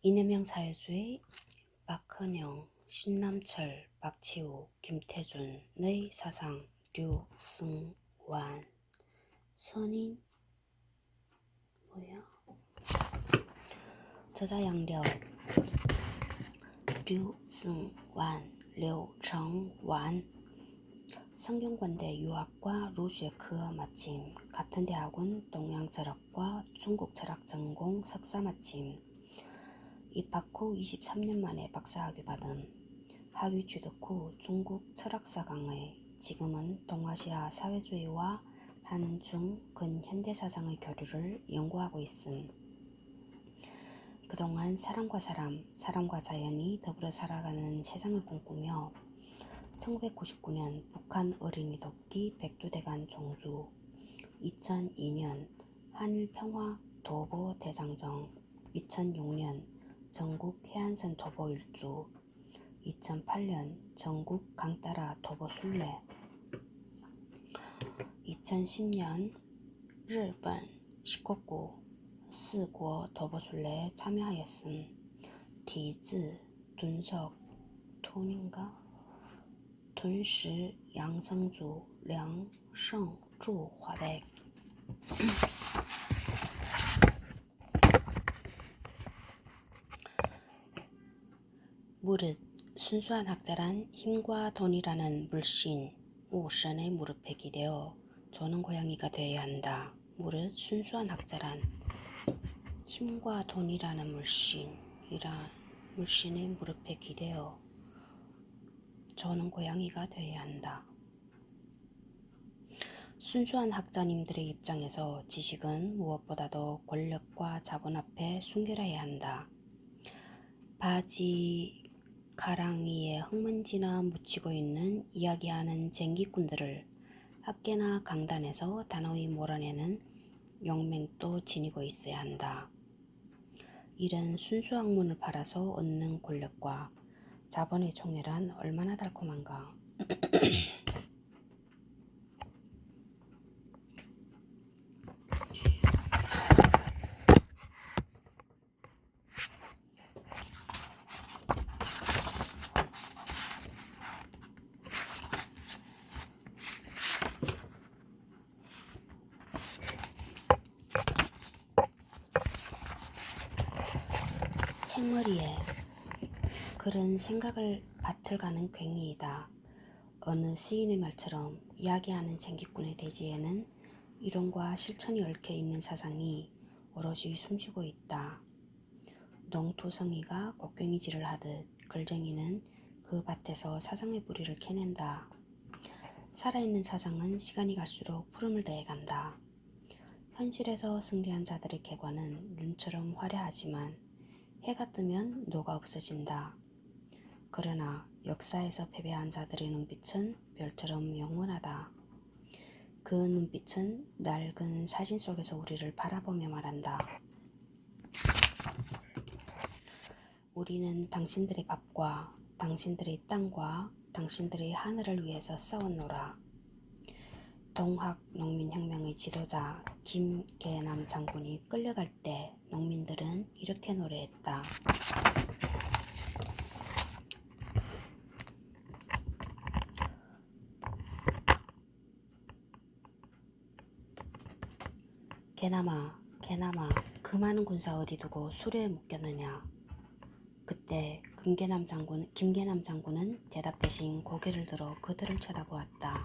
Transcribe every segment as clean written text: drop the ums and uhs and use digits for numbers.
이념형 사회주의, 박헌영, 신남철, 박치우, 김태준의 사상, 류승완, 선인, 저자 양력, 류승완, 류정완, 성균관대 유학과 루쉐크 마침, 같은 대학원 동양철학과 중국철학 전공 석사 마침, 입학 후 23년 만에 박사학위 받은, 학위 취득 후 중국 철학사 강의, 지금은 동아시아 사회주의와 한중 근현대사상의 교류를 연구하고 있음. 그동안 사람과 사람, 사람과 자연이 더불어 살아가는 세상을 꿈꾸며 1999년 북한 어린이 돕기 백두대간 종주, 2002년 한일평화 도보 대장정, 2006년 전국 해안선 도보 일주, 2008년 전국 강따라 도보 순례, 2010년 일본 시코쿠四国 도보 순례에 참여하였음. 디즈, 둔석, 톤인가? 둔시, 양성주, 량성주, 화백. 무릇 순수한 학자란 힘과 돈이라는 물씬, 우선의 무릎에 기대어 조는 고양이가 되어야 한다. 무릇 순수한 학자란 힘과 돈이라는 물씬의 무릎에 기대어 조는 고양이가 되어야 한다. 순수한 학자님들의 입장에서 지식은 무엇보다도 권력과 자본 앞에 순결해야 한다. 바지 가랑이에 흙먼지나 묻히고 있는 이야기하는 쟁기꾼들을 학계나 강단에서 단호히 몰아내는 용맹도 지니고 있어야 한다. 이런 순수 학문을 팔아서 얻는 권력과 자본의 총애란 얼마나 달콤한가. 책머리에 그런 생각을 밭을 가는 괭이이다. 어느 시인의 말처럼 이야기하는 쟁기꾼의 대지에는 이론과 실천이 얽혀있는 사상이 오롯이 숨쉬고 있다. 농토성이가 곡괭이질을 하듯 글쟁이는 그 밭에서 사상의 뿌리를 캐낸다. 살아있는 사상은 시간이 갈수록 푸름을 대해간다. 현실에서 승리한 자들의 객관은 눈처럼 화려하지만 해가 뜨면 녹아 없어진다. 그러나 역사에서 패배한 자들의 눈빛은 별처럼 영원하다. 그 눈빛은 낡은 사진 속에서 우리를 바라보며 말한다. 우리는 당신들의 밥과 당신들의 땅과 당신들의 하늘을 위해서 싸웠노라. 동학 농민혁명의 지도자 김계남 장군이 끌려갈 때 농민들은 이렇게 노래했다. 개남아, 개남아, 그 많은 군사 어디 두고 수레에 묶였느냐. 그때 김계남 장군은 대답 대신 고개를 들어 그들을 쳐다보았다.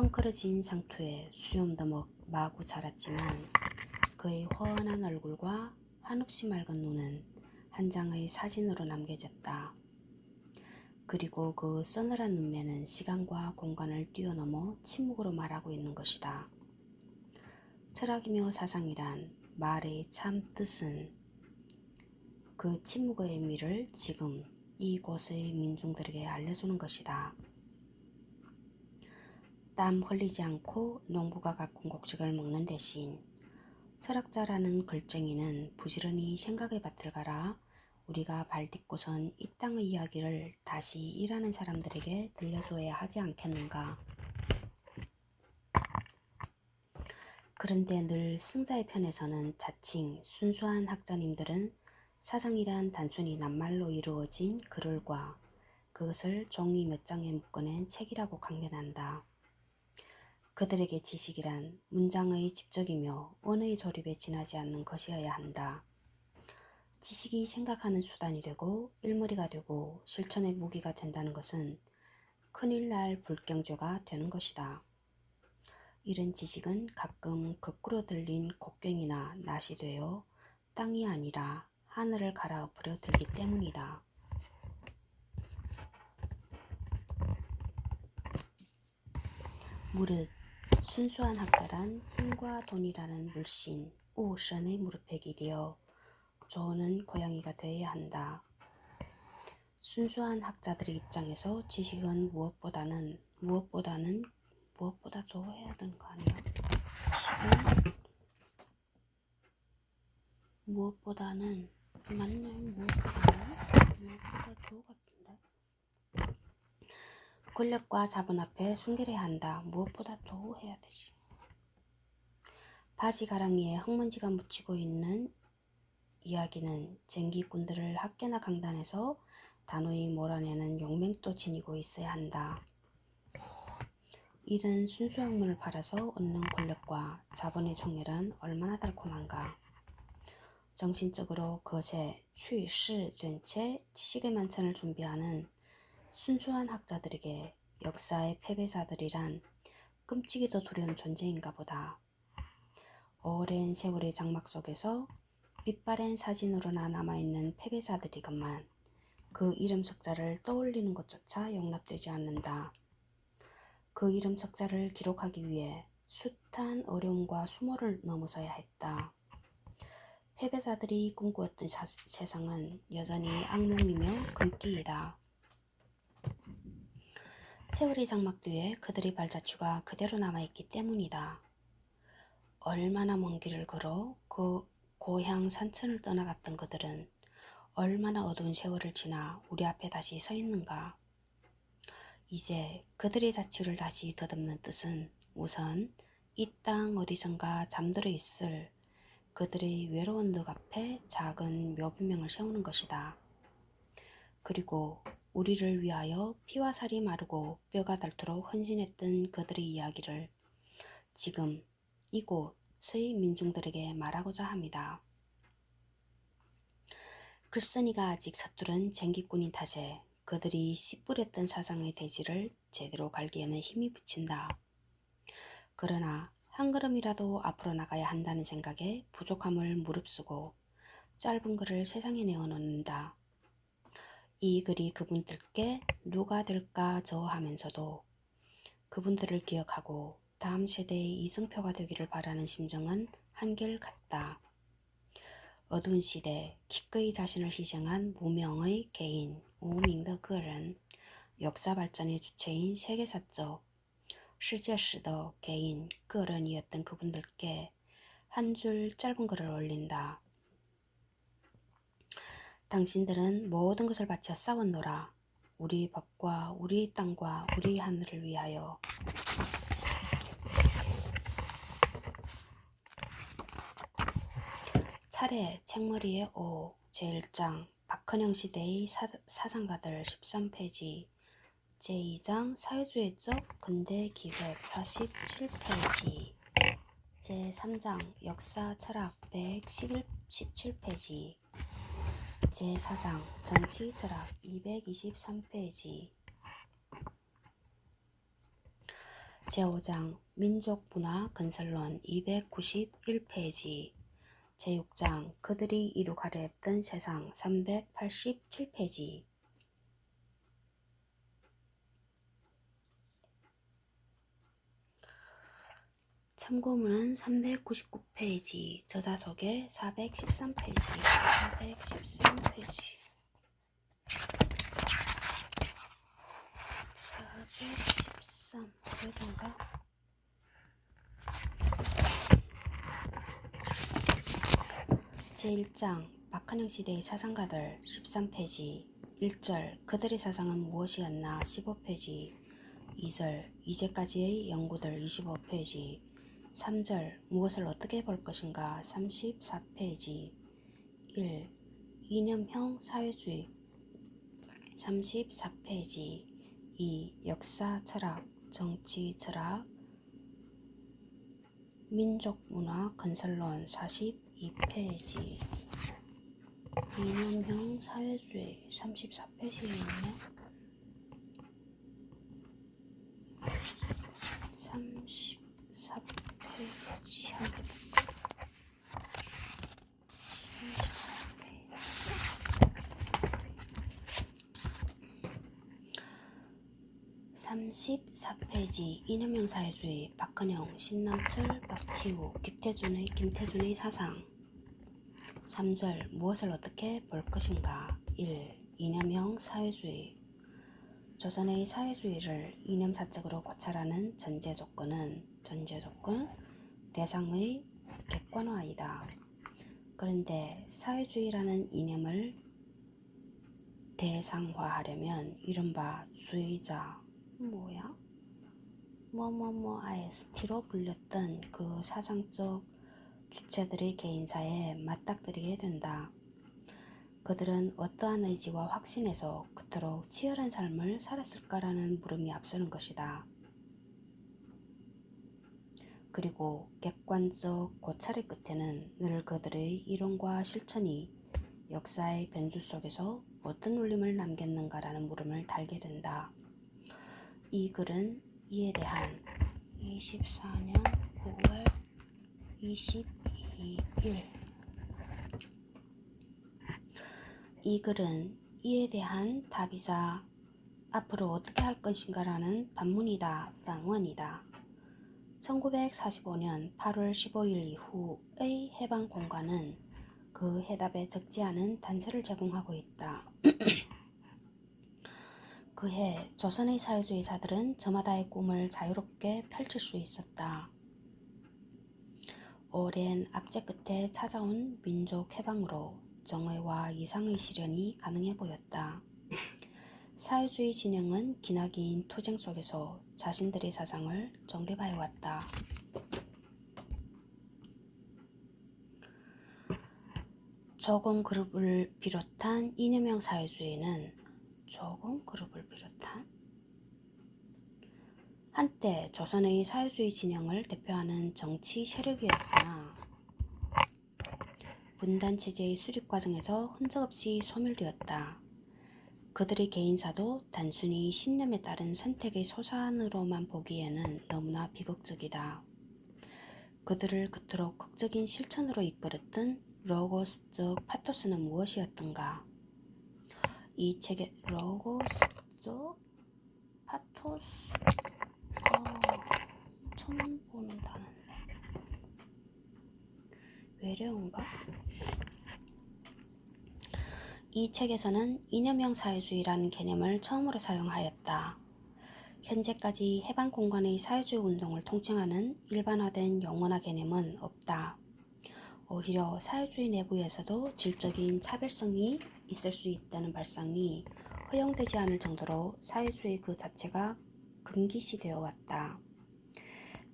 헝클어진 상투에 수염도 마구 자랐지만 그의 훤한 얼굴과 한없이 맑은 눈은 한 장의 사진으로 남겨졌다. 그리고 그 서늘한 눈매는 시간과 공간을 뛰어넘어 침묵으로 말하고 있는 것이다. 철학이며 사상이란 말의 참 뜻은 그 침묵의 의미를 지금 이곳의 민중들에게 알려주는 것이다. 땀 흘리지 않고 농부가 가꾼 곡식을 먹는 대신 철학자라는 글쟁이는 부지런히 생각의 밭을 갈아 우리가 발 딛고선 이 땅의 이야기를 다시 일하는 사람들에게 들려줘야 하지 않겠는가. 그런데 늘 승자의 편에서는 자칭 순수한 학자님들은 사상이란 단순히 낱말로 이루어진 글을과 그것을 종이 몇 장에 묶어낸 책이라고 강변한다. 그들에게 지식이란 문장의 집적이며 언어의 조립에 지나지 않는 것이어야 한다. 지식이 생각하는 수단이 되고 일머리가 되고 실천의 무기가 된다는 것은 큰일 날 불경죄가 되는 것이다. 이런 지식은 가끔 거꾸로 들린 곡괭이나 낫이 되어 땅이 아니라 하늘을 갈아엎으려 들기 때문이다. 무릇 순수한 학자란 힘과 돈이라는 물씬 우선의 무릎에 기대어 조언은 고양이가 되어야 한다. 순수한 학자들의 입장에서 지식은 무엇보다도 해야 되는 거 아니야? 무엇보다는 맞네. 무엇보다도 같은데. 권력과 자본 앞에 순결해야 한다. 무엇보다도 해야 되지. 바지 가랑이에 흙먼지가 묻히고 있는 이야기는 쟁기꾼들을 학계나 강단에서 단호히 몰아내는 용맹도 지니고 있어야 한다. 이런 순수 학문을 팔아서 얻는 권력과 자본의 총애란 얼마나 달콤한가. 정신적으로 거세, 취시된 채 지식의 만찬을 준비하는 순수한 학자들에게 역사의 패배자들이란 끔찍이도 두려운 존재인가 보다. 오랜 세월의 장막 속에서 빛바랜 사진으로나 남아있는 패배자들이건만 그 이름 석자를 떠올리는 것조차 용납되지 않는다. 그 이름 석자를 기록하기 위해 숱한 어려움과 수모를 넘어서야 했다. 패배자들이 꿈꾸었던 세상은 여전히 악몽이며 금기이다. 세월의 장막 뒤에 그들의 발자취가 그대로 남아있기 때문이다. 얼마나 먼 길을 걸어 그 고향 산천을 떠나갔던 그들은 얼마나 어두운 세월을 지나 우리 앞에 다시 서 있는가. 이제 그들의 자취를 다시 더듬는 뜻은 우선 이 땅 어디선가 잠들어 있을 그들의 외로운 늪 앞에 작은 묘비명을 세우는 것이다. 그리고 우리를 위하여 피와 살이 마르고 뼈가 닳도록 헌신했던 그들의 이야기를 지금 이곳의 민중들에게 말하고자 합니다. 글쓴이가 아직 서투른 쟁기꾼인 탓에 그들이 씨 뿌렸던 사상의 대지를 제대로 갈기에는 힘이 붙인다. 그러나 한 걸음이라도 앞으로 나가야 한다는 생각에 부족함을 무릅쓰고 짧은 글을 세상에 내어놓는다. 이 글이 그분들께 누가 될까 저 하면서도 그분들을 기억하고 다음 세대의 이승표가 되기를 바라는 심정은 한결같다. 어두운 시대 기꺼이 자신을 희생한 무명의 개인 우밍의个人 역사 발전의 주체인 세계사적世界史的 개인 个人이었던 그분들께 한 줄 짧은 글을 올린다. 당신들은 모든 것을 바쳐 싸웠노라. 우리 법과 우리 땅과 우리 하늘을 위하여. 차례 책머리에 오 제1장 박헌영 시대의 사상가들 13페이지 제2장 사회주의적 근대기획 47페이지 제3장 역사 철학 117페이지 제4장 정치 철학 223페이지 제5장 민족 문화 건설론 291페이지 제6장 그들이 이루가려 했던 세상 387페이지 참고문은 399페이지 저자 소개 413페이지 413페이지 413 여긴가? 제1장 박헌영 시대의 사상가들 13페이지 1절 그들의 사상은 무엇이었나 15페이지 2절 이제까지의 연구들 25페이지 3절 무엇을 어떻게 볼 것인가 34페이지 1. 이념형 사회주의 34페이지 2. 역사 철학, 정치 철학, 민족문화 건설론 42페이지 이념형 사회주의 34페이지였네. 34페이지 한번 볼까? 34페이지 이념형 사회주의 박헌영, 신남철, 박치우, 김태준의 사상 3절 무엇을 어떻게 볼 것인가 1. 이념형 사회주의 조선의 사회주의를 이념사적으로 고찰하는 전제조건 대상의 객관화이다. 그런데 사회주의라는 이념을 대상화하려면 이른바 주의자 IST로 불렸던 그 사상적 주체들의 개인사에 맞닥뜨리게 된다. 그들은 어떠한 의지와 확신에서 그토록 치열한 삶을 살았을까라는 물음이 앞서는 것이다. 그리고 객관적 고찰의 끝에는 늘 그들의 이론과 실천이 역사의 변주 속에서 어떤 울림을 남겼는가라는 물음을 달게 된다. 이 글은 이에 대한 24년 9월 22일 이 글은 이에 대한 답이자 앞으로 어떻게 할 것인가라는 반문이다. 방언이다. 1945년 8월 15일 이후의 해방 공간은 그 해답에 적지 않은 단서를 제공하고 있다. 그해 조선의 사회주의자들은 저마다의 꿈을 자유롭게 펼칠 수 있었다. 오랜 압제 끝에 찾아온 민족 해방으로 정의와 이상의 실현이 가능해 보였다. 사회주의 진영은 기나긴 투쟁 속에서 자신들의 사상을 정립하여왔다. 조공그룹을 비롯한 이념형 사회주의는 한때 조선의 사회주의 진영을 대표하는 정치 세력이었으나 분단체제의 수립 과정에서 흔적 없이 소멸되었다. 그들의 개인사도 단순히 신념에 따른 선택의 소산으로만 보기에는 너무나 비극적이다. 그들을 그토록 극적인 실천으로 이끌었던 로고스적 파토스는 무엇이었던가? 이 책의 로고스적 파토스 처음 보는 단어인데 외래어인가? 이 책에서는 이념형 사회주의라는 개념을 처음으로 사용하였다. 현재까지 해방 공간의 사회주의 운동을 통칭하는 일반화된 용어나 개념은 없다. 오히려 사회주의 내부에서도 질적인 차별성이 있을 수 있다는 발상이 허용되지 않을 정도로 사회주의 그 자체가 금기시되어 왔다.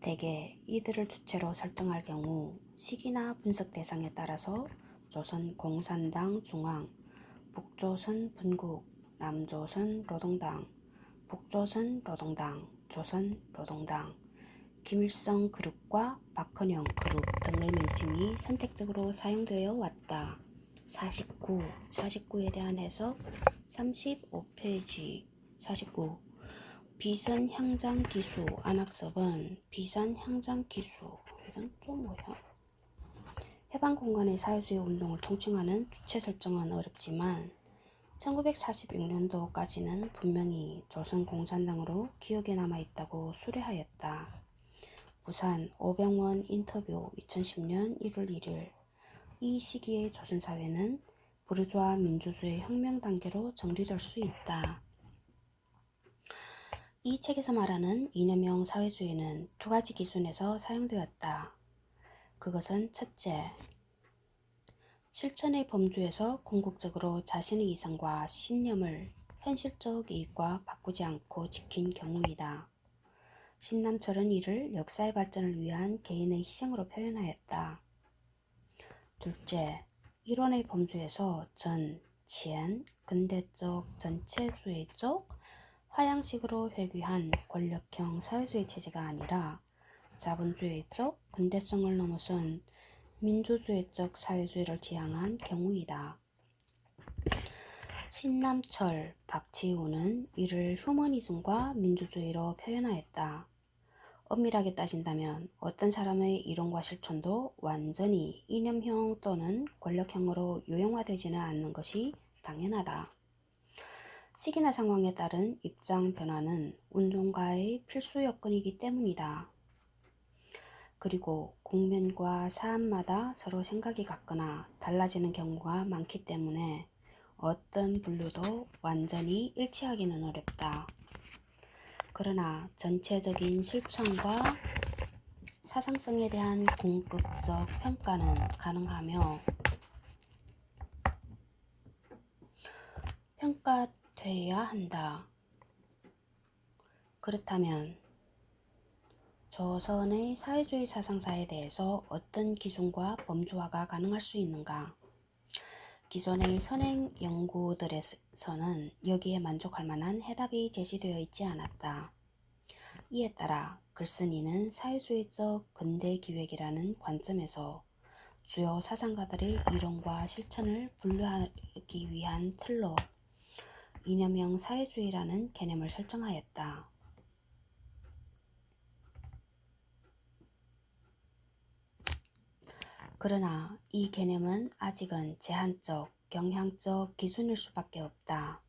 대개 이들을 주체로 설정할 경우 시기나 분석 대상에 따라서 조선 공산당 중앙, 북조선 분국, 남조선 노동당, 북조선 노동당, 조선 노동당, 김일성 그룹과 박헌영 그룹 등의 명칭이 선택적으로 사용되어 왔다. 49에 대한 해석 35페이지 49 비선향장기수 안학섭은 비선향장기수 이건 또 뭐야? 해방공간의 사회주의 운동을 통칭하는 주체 설정은 어렵지만 1946년도까지는 분명히 조선공산당으로 기억에 남아있다고 수례하였다. 부산 오병원 인터뷰 2010년 1월 1일 이 시기의 조선사회는 부르주아 민주주의 혁명 단계로 정리될 수 있다. 이 책에서 말하는 이념형 사회주의는 두 가지 기준에서 사용되었다. 그것은 첫째, 실천의 범주에서 궁극적으로 자신의 이성과 신념을 현실적 이익과 바꾸지 않고 지킨 경우이다. 신남철은 이를 역사의 발전을 위한 개인의 희생으로 표현하였다. 둘째, 이론의 범주에서 전, 첸, 근대적, 전체주의적, 화양식으로 회귀한 권력형 사회주의 체제가 아니라 자본주의적 근대성을 넘어선 민주주의적 사회주의를 지향한 경우이다. 신남철, 박지우는 이를 휴머니즘과 민주주의로 표현하였다. 엄밀하게 따진다면 어떤 사람의 이론과 실천도 완전히 이념형 또는 권력형으로 유형화되지는 않는 것이 당연하다. 시기나 상황에 따른 입장 변화는 운동가의 필수 여건이기 때문이다. 그리고 국면과 사안마다 서로 생각이 같거나 달라지는 경우가 많기 때문에 어떤 분류도 완전히 일치하기는 어렵다. 그러나 전체적인 실천과 사상성에 대한 궁극적 평가는 가능하며 평가돼야 한다. 그렇다면 조선의 사회주의 사상사에 대해서 어떤 기준과 범주화가 가능할 수 있는가? 기존의 선행 연구들에서는 여기에 만족할 만한 해답이 제시되어 있지 않았다. 이에 따라 글쓴이는 사회주의적 근대기획이라는 관점에서 주요 사상가들의 이론과 실천을 분류하기 위한 틀로 이념형 사회주의라는 개념을 설정하였다. 그러나 이 개념은 아직은 제한적, 경향적 기준일 수밖에 없다.